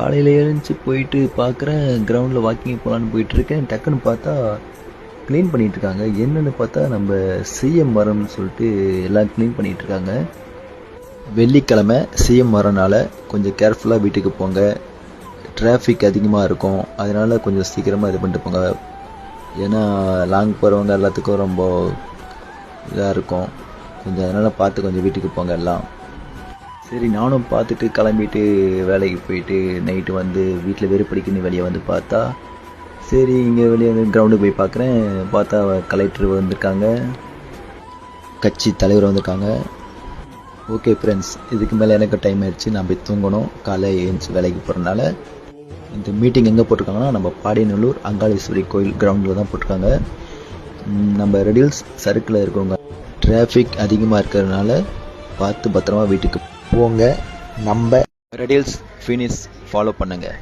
காலையில் எழுந்துச்சி போயிட்டு பார்க்குறேன், கிரவுண்டில் வாக்கிங் போகலான்னு போயிட்டுருக்கேன். டக்குன்னு பார்த்தா க்ளீன் பண்ணிகிட்ருக்காங்க. என்னென்னு பார்த்தா நம்ம சிஎம் மரம்னு சொல்லிட்டு எல்லாம் க்ளீன் பண்ணிகிட்ருக்காங்க. வெள்ளிக்கிழமை சிஎம் வரனால கொஞ்சம் கேர்ஃபுல்லாக வீட்டுக்கு போங்க. டிராஃபிக் அதிகமாக இருக்கும், அதனால் கொஞ்சம் சீக்கிரமாக இது பண்ணிட்டு போங்க. ஏன்னா லாங் போகிறவங்க எல்லாத்துக்கும் ரொம்ப இதாக இருக்கும். கொஞ்சம் அதனால் பார்த்து கொஞ்சம் வீட்டுக்கு போங்க எல்லாம். சரி, நானும் பார்த்துட்டு கிளம்பிட்டு வேலைக்கு போயிட்டு நைட்டு வந்து வீட்டில் வெறுப்படிக்குன்னு வெளியே வந்து பார்த்தா, சரி இங்கே வெளியே வந்து கிரவுண்டுக்கு போய் பார்க்குறேன். பார்த்தா கலெக்டர் வந்திருக்காங்க, கட்சி தலைவர் வந்திருக்காங்க. ஓகே ஃப்ரெண்ட்ஸ், இதுக்கு மேலே எனக்கு டைம் ஆயிடுச்சு, நான் போய் தூங்கணும். காலை எழுந்துச்சு வேலைக்கு போகிறனால. இந்த மீட்டிங் எங்கே போட்டிருக்காங்கன்னா நம்ம பாடியநல்லூர் அங்காளீஸ்வரி கோயில் கிரவுண்டில் தான் போட்டிருக்காங்க. நம்ம ரெடில்ஸ் சர்க்கிளில் இருக்கவங்க டிராஃபிக் அதிகமாக இருக்கிறதுனால பார்த்து பத்திரமா வீட்டுக்கு போங்க. நம்ம ரெடில்ஸ் ஃபினிஷ் ஃபாலோ பண்ணுங்கள்.